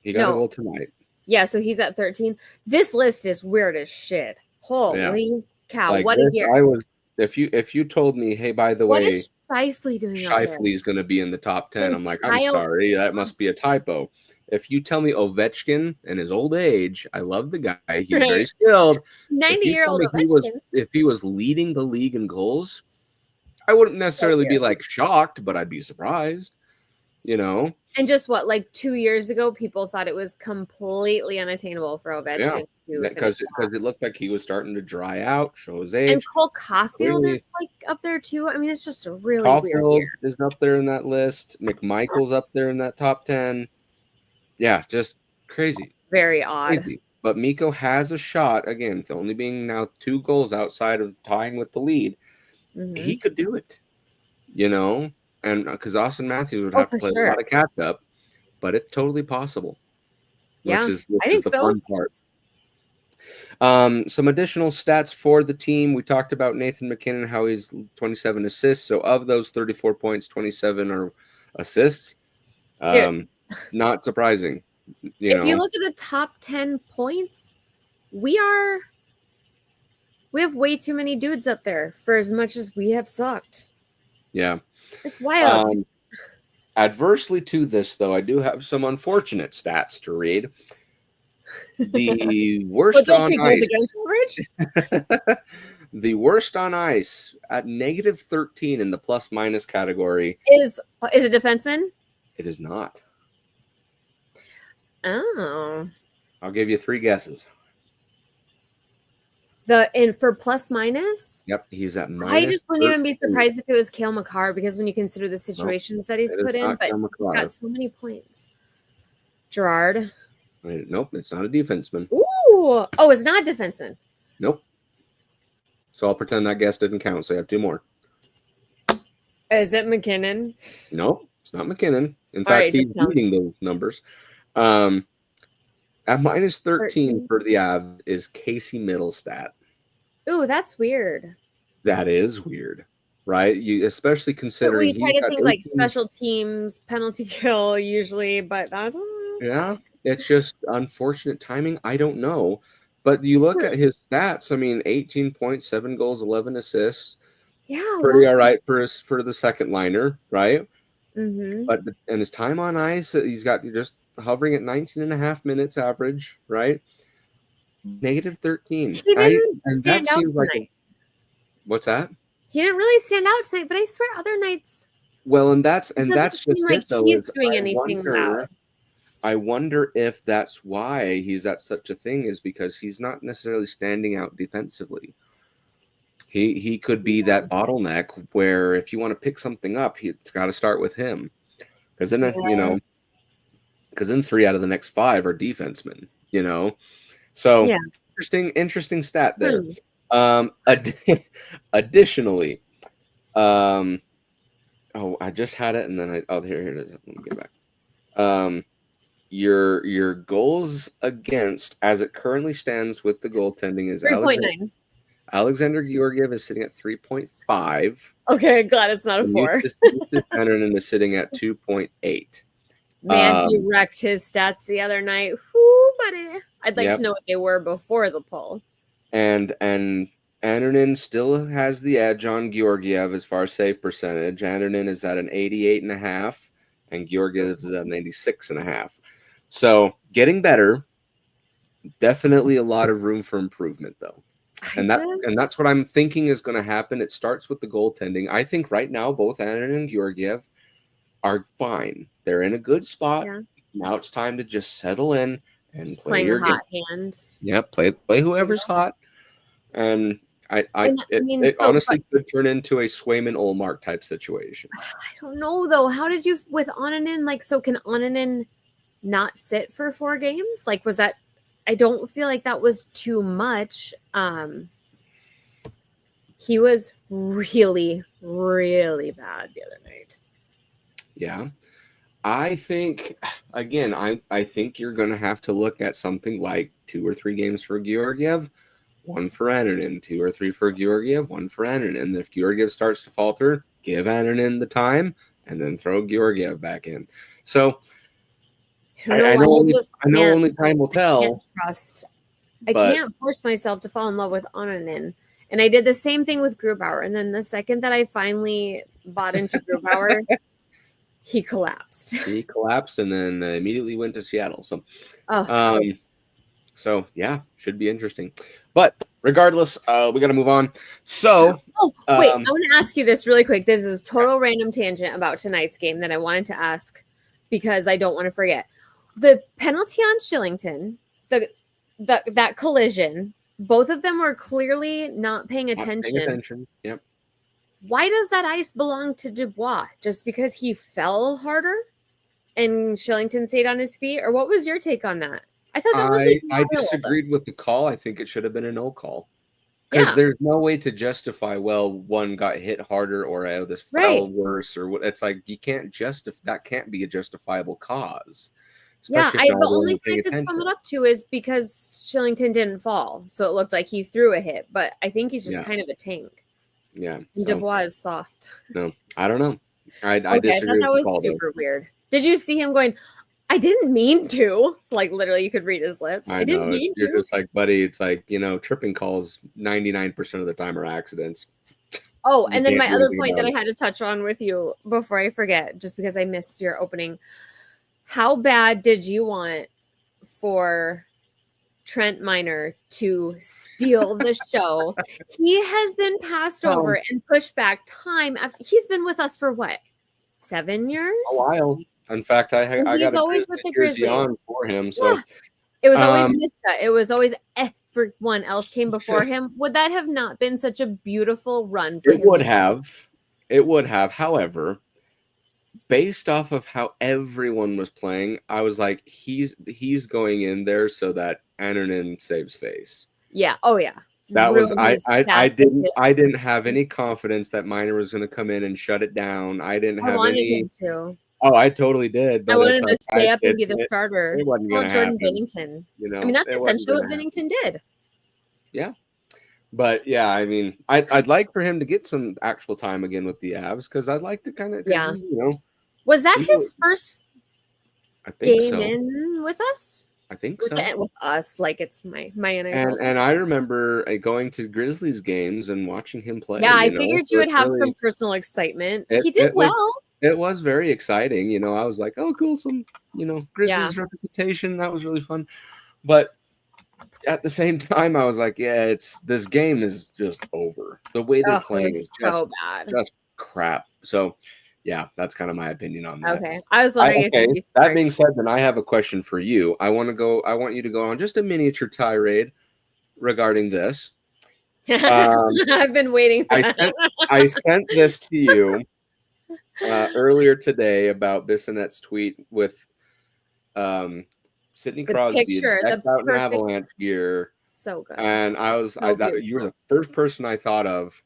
He got a goal tonight. Yeah, so he's at 13. This list is weird as shit. Holy cow! Like What a this, year! if you told me, hey, by the What way, is Shifley doing up there? Shifley's going to be in the top 10, And I'm like, I'm Kyle, sorry, that must be a typo. If you tell me Ovechkin and his old age, I love the guy. He's very right? skilled. If you tell 90-year-old me Ovechkin. if he was leading the league in goals, I wouldn't So necessarily be weird. like shocked, but I'd be surprised. You know? And just what, like 2 years ago, people thought it was completely unattainable for Yeah. Ovechkin to finish Because it looked like he was starting to dry out, show his And age. Cole Caulfield Clearly, is like up there too. I mean, it's just a really weird year. Caulfield is up there in that list. McMichael's up there in that top 10. Yeah, just crazy. Very odd. Crazy. But Mikko has a shot, again, only being now 2 goals outside of tying with the lead. He could do it, you know, and because Austin Matthews would have to for play a sure. lot of catch up, but it's totally possible, Yeah, which I is think the so. fun part. Some additional stats for the team. We talked about Nathan MacKinnon, how he's 27 assists. So of those 34 points, 27 are assists. Dude, Not surprising. if you look at the top 10 points, we have way too many dudes up there for as much as we have sucked. Yeah. It's wild. Adversely to this, though, I do have some unfortunate stats to read. The worst on ice. The worst on ice at negative 13 in the plus minus category. Is it defenseman? It is not. Oh. I'll give you 3 guesses. And for plus minus? Yep, he's at minus. I just wouldn't even be surprised if it was Cale Makar, because when you consider the situations that he's put in, but he's got so many points. Gerard. Nope, it's not a defenseman. Ooh. Oh, it's not a defenseman. Nope. So I'll pretend that guess didn't count. So you have 2 more. Is it McKinnon? Nope, it's not McKinnon. In fact, he's leading the numbers. At minus 13 for the Avs is Casey Middlestat. Ooh, that's weird. That is weird, right? You especially considering we try to think like special teams, penalty kill usually, but that's it's just unfortunate timing. I don't know, but you look at his stats. I mean, 18 points, 7 goals, 11 assists. Yeah, pretty all right for the second liner, right? Mm-hmm. But and his time on ice, he's got just hovering at 19 and a half minutes average, right? Negative 13. He didn't stand out tonight. What's that? He didn't really stand out tonight, but I swear other nights. Well, and that's just like it, though. He's doing anything loud. I wonder if that's why he's at such a thing, is because he's not necessarily standing out defensively. He could be that bottleneck where if you want to pick something up, it's got to start with him, because then because then 3 out of the next 5 are defensemen. So interesting stat there. Additionally, I just had it, and then here it is. Let me get back. Your goals against, as it currently stands with the goaltending, is 3.9. Alexander Georgiev is sitting at 3.5. Okay, glad it's not a 4. Anderson is sitting at 2.8. Man, he wrecked his stats the other night. Whoo, buddy. I'd like to know what they were before the poll. And Anderson still has the edge on Georgiev as far as save percentage. Anderson is at an 88.5, and Georgiev is at an 86.5. So getting better. Definitely a lot of room for improvement, though. And that's what I'm thinking is going to happen. It starts with the goaltending. I think right now both Anderson and Georgiev are fine. They're in a good spot. Yeah. Now it's time to just settle in and just play your hot hands. Yeah, play whoever's hot. And it honestly could turn into a Swayman Olmark type situation. I don't know, though. How did you with Onanen? So can Onanen not sit for 4 games? Was that? I don't feel like that was too much. He was really, really bad the other night. Yeah. I think, again, I think you're going to have to look at something like 2 or 3 games for Georgiev, 1 for Anderson, 2 or 3 for Georgiev, 1 for Anderson. And if Georgiev starts to falter, give Anderson the time and then throw Georgiev back in. So don't know why I know only time will tell. Can't trust. I can't force myself to fall in love with Onanen. And I did the same thing with Grubauer. And then the second that I finally bought into Grubauer, he collapsed. He collapsed and then immediately went to Seattle. So yeah, should be interesting. But regardless, we got to move on. So, wait, I want to ask you this really quick. This is total random tangent about tonight's game that I wanted to ask because I don't want to forget. The penalty on Shillington, that collision, both of them were clearly not paying attention. Yep. Why does that ice belong to Dubois? Just because he fell harder and Shillington stayed on his feet? Or what was your take on that? I thought that was I disagreed with the call. I think it should have been a no call. Because there's no way to justify, well, one got hit harder or this fell worse or what. It's like you can't that can't be a justifiable cause. The only thing I could sum it up to is because Shillington didn't fall, so it looked like he threw a hit. But I think he's just kind of a tank. Yeah, Dubois is soft. No, I don't know. I disagree. I thought that was super weird. Did you see him going? I didn't mean to. Like literally, you could read his lips. I didn't mean to. You're just like, buddy. It's like tripping calls 99% of the time are accidents. Oh, and then my other point that I had to touch on with you before I forget, just because I missed your opening. How bad did you want for Trent Miner to steal the show? He has been passed over and pushed back time after. He's been with us for what? 7 years? A while. In fact, I got always with the Grizzlies on for him. So it was always Miska. It was always everyone else came before him. Would that have not been such a beautiful run for him? It would have. It would have. However, based off of how everyone was playing, I was like, he's going in there so that Annunen saves face. Yeah. Oh yeah. That was I didn't have any confidence that Miner was going to come in and shut it down. I wanted him to. Oh, I totally did. But I wanted to stay up and be the starter. It wasn't going to happen. Bennington. I mean, that's essentially what Bennington did. Yeah. But yeah, I mean, I'd like for him to get some actual time again with the Avs because I'd like to kind of, Was that his first game so. in with us? I think so. With us, like it's my and I remember going to Grizzlies games and watching him play. Yeah, I figured you would have some personal excitement. He did well. It was very exciting. I was like, oh, cool, some Grizzlies representation. That was really fun. But at the same time, I was like, yeah, this game is just over. The way they're playing is so bad, just crap. So. Yeah, that's kind of my opinion on that. Okay. I was wondering if that being said, then I have a question for you. I want you to go on just a miniature tirade regarding this. I've been waiting for that. I sent this to you earlier today about Bissonnette's tweet with Sidney Crosby decked out in Avalanche gear. So good. And I thought you were the first person I thought of.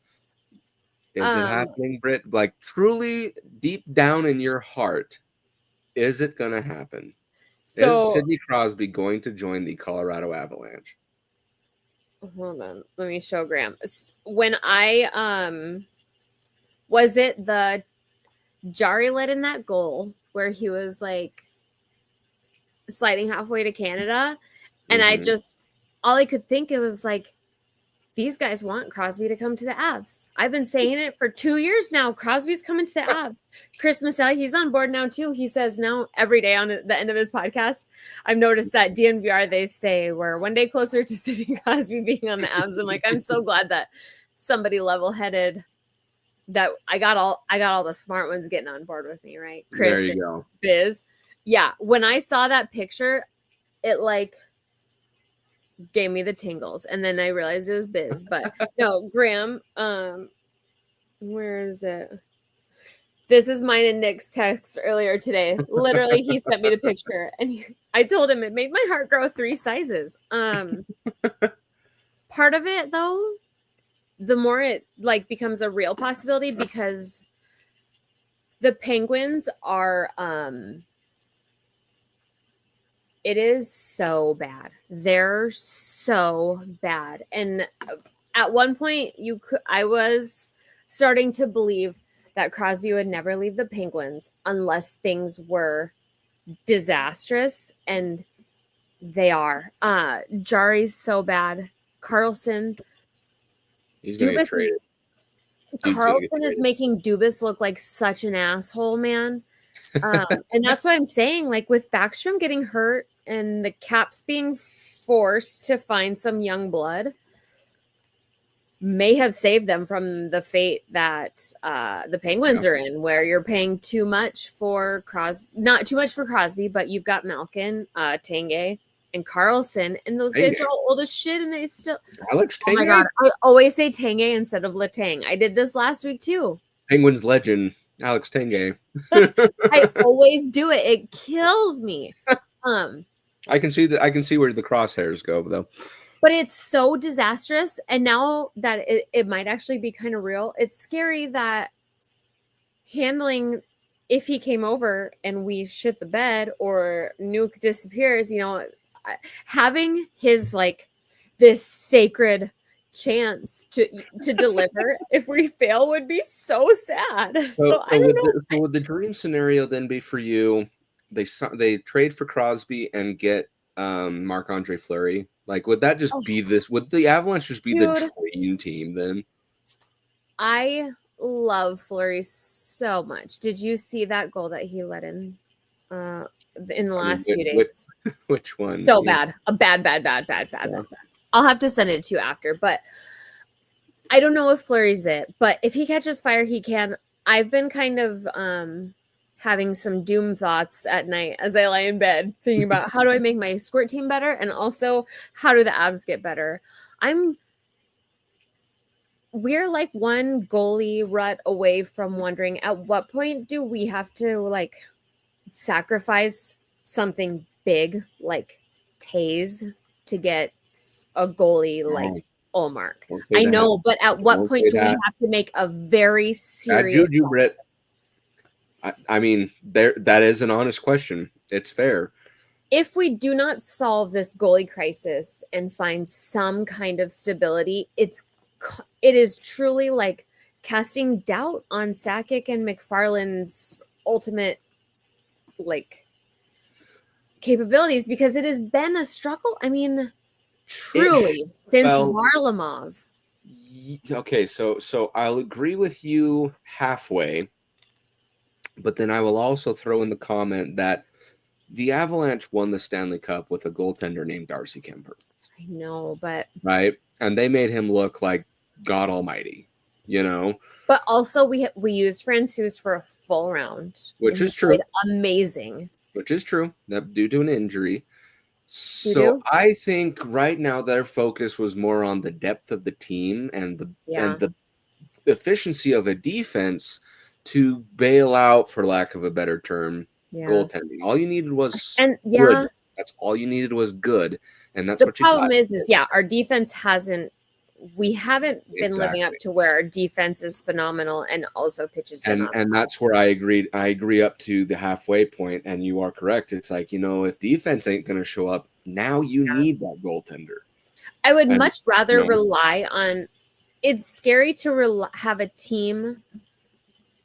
Is it happening, Brit? Like truly deep down in your heart, is it going to happen? Is Sidney Crosby going to join the Colorado Avalanche? Hold on. Let me show Graham. When I was it the Jari let in that goal where he was like sliding halfway to Canada, and I just all I could think it was like, these guys want Crosby to come to the Avs. I've been saying it for 2 years now. Crosby's coming to the Avs. Chris Maselli, he's on board now too. He says now every day on the end of his podcast. I've noticed that DNVR, they say we're one day closer to Sidney Crosby being on the Avs. I'm like, I'm so glad that somebody level-headed, that I got all the smart ones getting on board with me, right? Chris there you go. Biz. Yeah. When I saw that picture, it like gave me the tingles, and then I realized it was Biz. But no, Graham, where is it? This is mine and Nick's text earlier today. Literally, he sent me the picture, and I told him it made my heart grow 3 sizes. Part of it, though, the more it like becomes a real possibility, because the Penguins are it is so bad. They're so bad. And at one point I was starting to believe that Crosby would never leave the Penguins unless things were disastrous, and they are. Jari's so bad. Carlson. He's going to get traded. Carlson is making Dubas look like such an asshole, man. And that's what I'm saying. Like with Backstrom getting hurt and the Caps being forced to find some young blood, may have saved them from the fate that the Penguins are in, where you're paying too much for not too much for Crosby, but you've got Malkin, Tanguay, and Carlson, and those guys are all old as shit, and they still. Alex Tanguay? Oh my god, I always say Tanguay instead of Letang. I did this last week too. Penguins legend Alex Tanguay. I always do it. It kills me. I can see where the crosshairs go though. But it's so disastrous. And now that it might actually be kind of real, it's scary that handling, if he came over and we shit the bed or Nuke disappears, having his like this sacred chance to deliver if we fail would be so sad. So I don't know. So would the dream scenario then be for you? They trade for Crosby and get Marc-Andre Fleury. Like, would that just be this? Would the Avalanche just be the dream team then? I love Fleury so much. Did you see that goal that he let in the last few days? Which one? So bad. A bad. I'll have to send it to you after. But I don't know if Fleury's it. But if he catches fire, he can. I've been kind of having some doom thoughts at night as I lie in bed, thinking about how do I make my squirt team better, and also how do the Avs get better. We're like one goalie rut away from wondering at what point do we have to like sacrifice something big like Taze to get a goalie like Ullmark. I know, but at what point do we have to make a very serious Juju Brit? I mean, that is an honest question. It's fair. If we do not solve this goalie crisis and find some kind of stability, it is truly like casting doubt on Sakic and McFarland's ultimate like capabilities, because it has been a struggle. I mean, truly since Varlamov. Okay, so I'll agree with you halfway. But then I will also throw in the comment that the Avalanche won the Stanley Cup with a goaltender named Darcy Kuemper. I know, but... Right? And they made him look like God Almighty, But also we used Francouz for a full round. Which is true. Amazing. Which is true. Due to an injury. So I think right now their focus was more on the depth of the team and the efficiency of a defense to bail out, for lack of a better term, goaltending. All you needed was good. That's all you needed was good, and that's what you got. The problem is our defense we haven't been living up to where our defense is phenomenal and also pitches. And that's where I agree up to the halfway point, and you are correct. It's like, if defense ain't going to show up, now you need that goaltender. I would much rather rely on. It's scary to have a team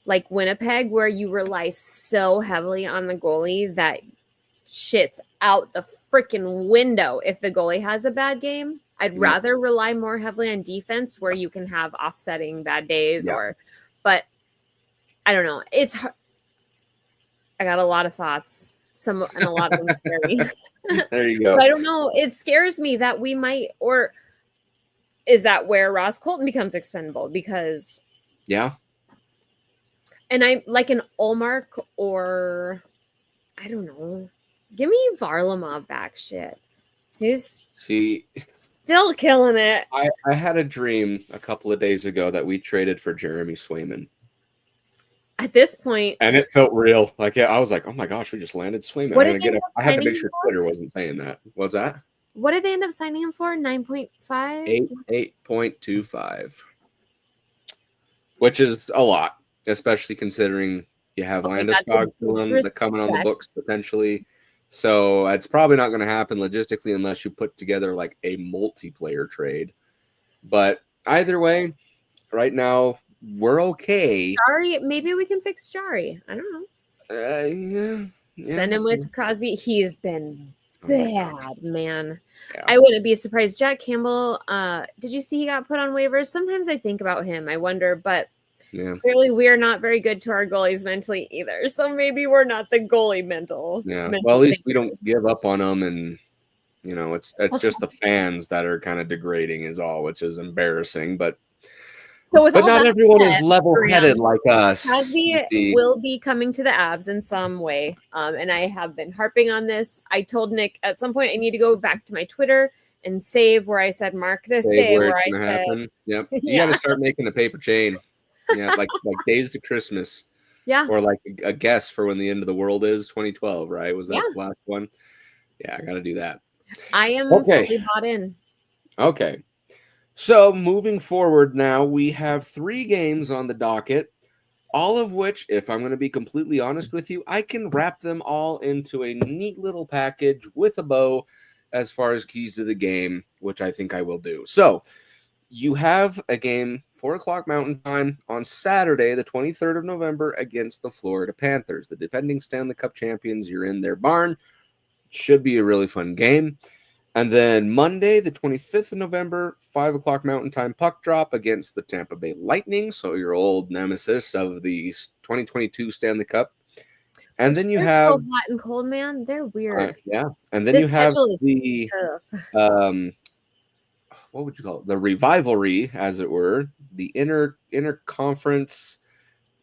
like Winnipeg, where you rely so heavily on the goalie that shit's out the freaking window if the goalie has a bad game. I'd rather rely more heavily on defense, where you can have offsetting bad days but I don't know. It's hard. I got a lot of thoughts. And a lot of them scary. There you go. But I don't know. It scares me that we might, or is that where Ross Colton becomes expendable? Because and I'm like an Ullmark, or I don't know. Give me Varlamov back. Shit. He's still killing it. I had a dream a couple of days ago that we traded for Jeremy Swayman. At this point. And it felt real. Like, I was like, oh my gosh, we just landed Swayman. I had to make sure Twitter wasn't saying that. What's that? What did they end up signing him for? 9.5? 8.25. Which is a lot, especially considering you have Landeskog coming on the books potentially. So it's probably not going to happen logistically unless you put together like a multiplayer trade. But either way, right now we're okay. Maybe we can fix Jari. I don't know. Send him with Crosby. He's been bad, man. Yeah. I wouldn't be surprised. Jack Campbell, did you see he got put on waivers? Sometimes I think about him. I wonder, but clearly we're not very good to our goalies mentally either. So maybe we're not the goalie mental. Yeah. Well, at least we don't give up on them, and it's just the fans that are kind of degrading is all, which is embarrassing. But not everyone is level-headed like us. Crosby will be coming to the Avs in some way, and I have been harping on this. I told Nick at some point I need to go back to my Twitter and save where I said mark this day where I said happen. Yep. You got to start making the paper chain. Yeah, like days to Christmas. Yeah. Or like a guess for when the end of the world is 2012, right? Was that the last one? Yeah, I got to do that. I am fully bought in. Okay. So moving forward now, we have 3 games on the docket, all of which, if I'm going to be completely honest with you, I can wrap them all into a neat little package with a bow as far as keys to the game, which I think I will do. So you have a game, 4 o'clock Mountain Time on Saturday, the 23rd of November, against the Florida Panthers, the defending Stanley Cup champions. You're in their barn. Should be a really fun game. And then Monday, the 25th of November, 5 o'clock Mountain Time puck drop against the Tampa Bay Lightning, so your old nemesis of the 2022 Stanley Cup. And then you have so hot and cold, man. They're weird. Yeah. And then you have the what would you call it? The rivalry, as it were, the inter-conference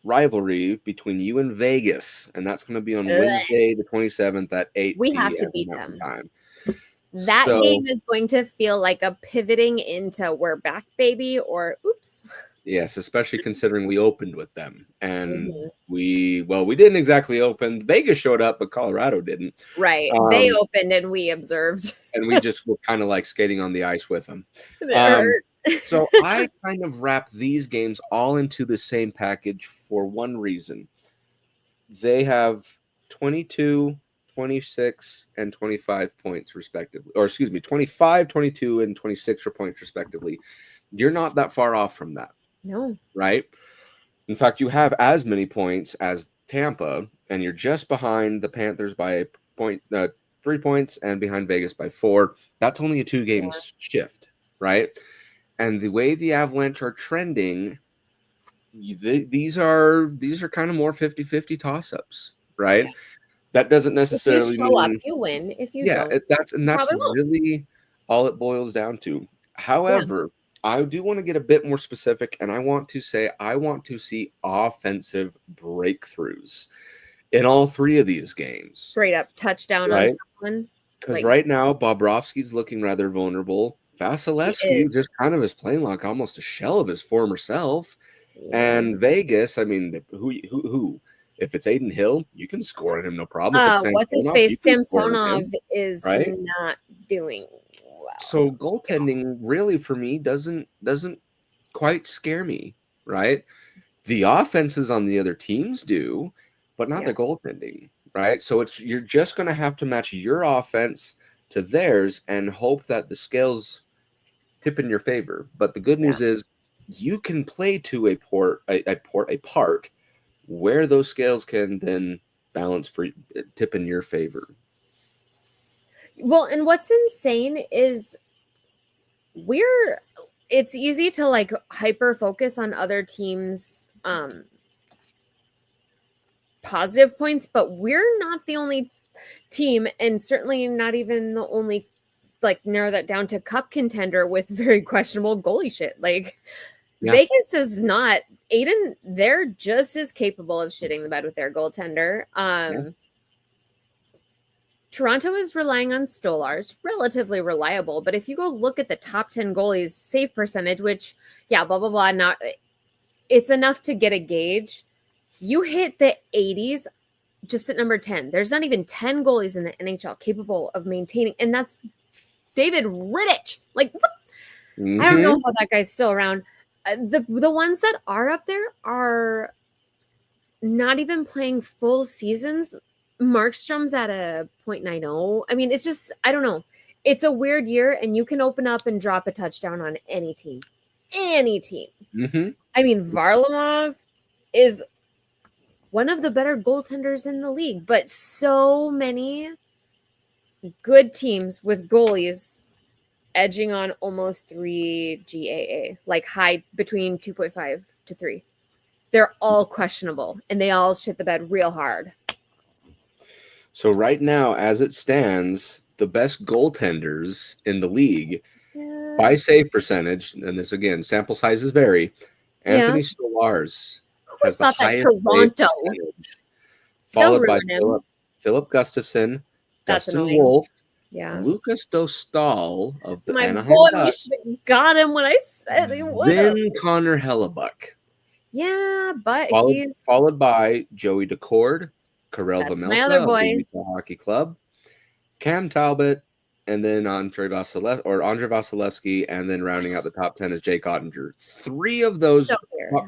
rivalry between you and Vegas, and that's going to be on Wednesday, the 27th at 8 We have to beat them. Time. That game is going to feel like a pivoting into we're back, baby, or oops. Yes, especially considering we opened with them. And we didn't exactly open. Vegas showed up, but Colorado didn't. Right. They opened and we observed. And we just were kind of like skating on the ice with them. So I kind of wrap these games all into the same package for one reason. They have 22, 26, and 25 points respectively. Or excuse me, 25, 22, and 26 points respectively. You're not that far off from that. No. Right? In fact, you have as many points as Tampa, and you're just behind the Panthers by a point, 3 points, and behind Vegas by 4. That's only a 2-game shift, right? And the way the Avalanche are trending, these are kind of more 50-50 toss-ups, right? Yeah. That doesn't necessarily mean up, you win. If you don't, that's really all it boils down to. However, I do want to get a bit more specific, and I want to see offensive breakthroughs in all 3 of these games. Straight up touchdown on someone. Because right now, Bobrovsky's looking rather vulnerable. Vasilevsky just kind of is playing like almost a shell of his former self. Yeah. And Vegas, I mean, who? If it's Aiden Hill, you can score on him, no problem. What's his face? Samsonov is not doing well. So goaltending really for me doesn't quite scare me, right? The offenses on the other teams do, but not the goaltending, right? So you're just going to have to match your offense to theirs and hope that the scales tip in your favor. But the good news is you can play to a part where those scales can then balance for tip in your favor. Well, and what's insane is it's easy to like hyper focus on other teams' positive points, but we're not the only team, and certainly not even the only, like, narrow that down to cup contender with very questionable goalie shit. Like Vegas is not. Aiden, they're just as capable of shitting the bed with their goaltender. Toronto is relying on Stolarz, relatively reliable, but if you go look at the top 10 goalies save percentage, which blah blah blah, not it's enough to get a gauge. You hit the 80s just at number 10. There's not even 10 goalies in the NHL capable of maintaining, and that's David Rittich. Like, what? I don't know how that guy's still around. The ones that are up there are not even playing full seasons. Markstrom's at a 0.90. I mean, it's just, I don't know. It's a weird year, and you can open up and drop a touchdown on any team. Any team. I mean, Varlamov is one of the better goaltenders in the league, but so many good teams with goalies edging on almost 3 GAA, like high between 2.5 to 3. They're all questionable, and they all shit the bed real hard. So right now, as it stands, the best goaltenders in the league by save percentage, and this again, sample sizes vary. Anthony Stolarz has the highest save percentage, followed by Philip Gustafson, Dustin Wolf, Lucas Dostal of the Anaheim Ducks. You should have got him when I said he would. Then Connor Hellebuck. Yeah, but followed by Joey Decord, Karel Vejmelka of the Utah Hockey Club, Cam Talbot, and then Andre Vasilevsky, and then rounding out the top 10 is Jake Ottinger. 3 of those top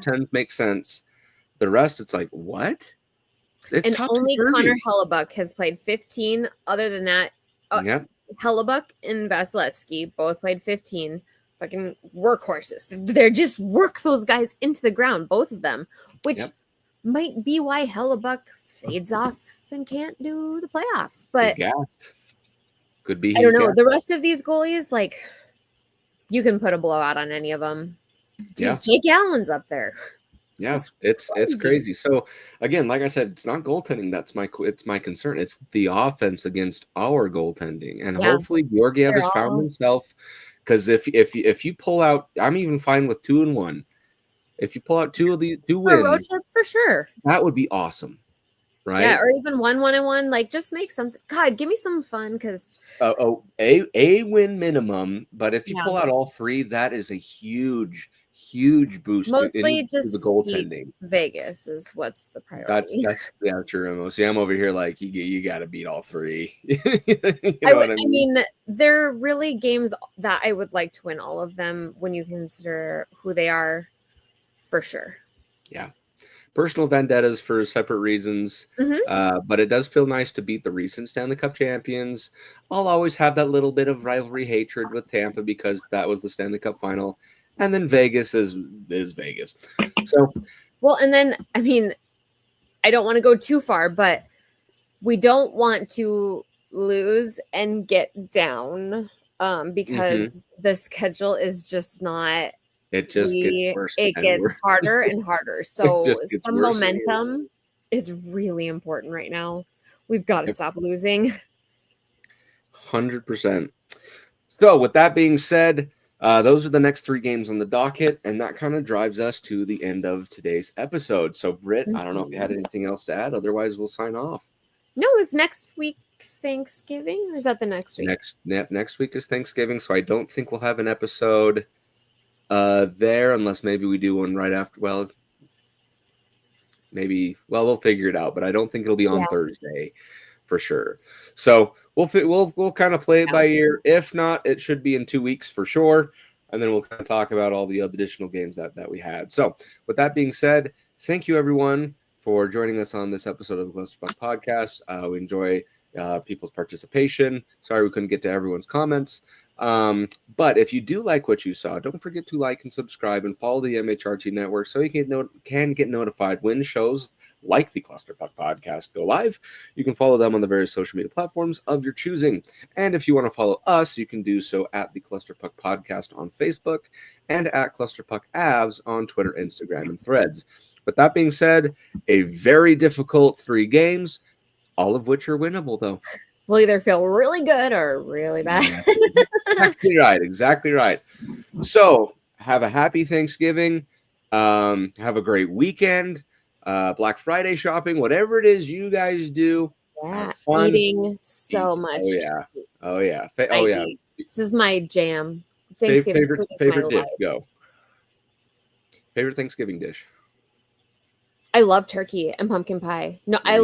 10s make sense. The rest, it's like, what? It's and only Connor Hellebuck has played 15. Other than that, Hellebuck and Vasilevsky both played 15. Fucking workhorses. They're just work those guys into the ground, both of them, which might be why Hellebuck fades off and can't do the playoffs. But could be. I don't know. The rest of these goalies, like, you can put a blowout on any of them. Jake Allen's up there. Yeah, it's crazy. So again, like I said, it's not goaltending that's my concern. It's the offense against our goaltending, and hopefully Georgiev has found himself. Because if you pull out, I'm even fine with 2-1. If you pull out 2 wins, road trip for sure, that would be awesome, right? Yeah, or even 1-1-1. Like, just make something. God, give me some fun, because a win minimum. But if you pull out all 3, that is a huge boost. Mostly just the goaltending. Vegas is what's the priority. That's true. See, I'm over here like you got to beat all 3. I mean, they're really games that I would like to win all of them when you consider who they are, for sure. Yeah, personal vendettas for separate reasons, but it does feel nice to beat the recent Stanley Cup champions. I'll always have that little bit of rivalry hatred with Tampa because that was the Stanley Cup final. And then Vegas is Vegas. So, well, and then, I mean, I don't want to go too far, but we don't want to lose and get down because the schedule is just not. It just gets worse. It gets harder and harder. So some momentum is really important right now. We've got to stop losing. 100%. So with that being said, those are the next 3 games on the docket, and that kind of drives us to the end of today's episode. So, Britt, I don't know if you had anything else to add. Otherwise, we'll sign off. No, is next week Thanksgiving, or is that the next week? Next week is Thanksgiving, so I don't think we'll have an episode there, unless maybe we do one right after. Well, maybe. Well, we'll figure it out, but I don't think it'll be on Thursday. For sure. So we'll kind of play it by ear. If not, it should be in 2 weeks for sure. And then we'll kind of talk about all the additional games that we had. So with that being said, thank you everyone for joining us on this episode of the Clusterfuck Podcast. We enjoy people's participation. Sorry we couldn't get to everyone's comments. But if you do like what you saw, don't forget to like and subscribe and follow the MHRT network so you can get notified when shows like the Clusterfuck Podcast go live. You can follow them on the various social media platforms of your choosing. And if you want to follow us, you can do so at the Clusterfuck Podcast on Facebook and at Clusterfuck Avs on Twitter, Instagram, and Threads. With that being said, a very difficult 3 games, all of which are winnable, though. We'll either feel really good or really bad. Exactly right. So have a happy Thanksgiving. Have a great weekend. Black Friday shopping, whatever it is you guys do. Yeah, eating so much. Oh yeah. This is my jam. Thanksgiving favorite dish. Go. Favorite Thanksgiving dish. I love turkey and pumpkin pie. No, I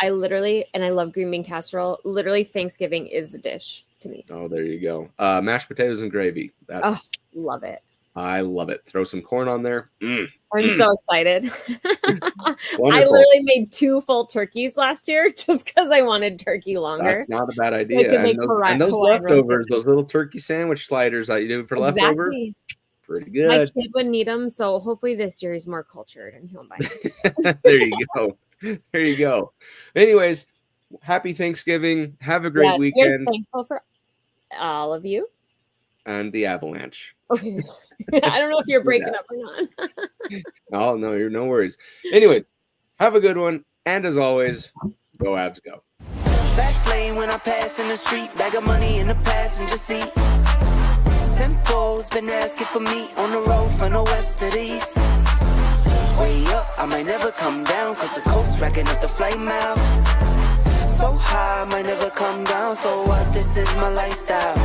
literally, and I love green bean casserole. Literally, Thanksgiving is the dish to me. Oh, there you go. Mashed potatoes and gravy. Love it. I love it. Throw some corn on there. I'm so excited. I literally made 2 full turkeys last year just because I wanted turkey longer. That's not a bad idea. And those leftovers, those little turkey sandwich sliders that you do for leftovers. Pretty good. My kid would need them, so hopefully this year he's more cultured and he'll buy them. There you go. There you go. Anyways, happy Thanksgiving. Have a great Yes, we're weekend. thankful for all of you. And the Avalanche. Okay. I don't know if you're breaking up or not. Oh, no, you're no worries. Anyway, have a good one. And as always, go Avs, go. Fast lane when I pass in the street, bag of money in the passenger seat. Tempo's been asking for me on the road from the west to the east. Way up, I might never come down, cause the coast racking up the flight miles. So high, I might never come down, so what, this is my lifestyle.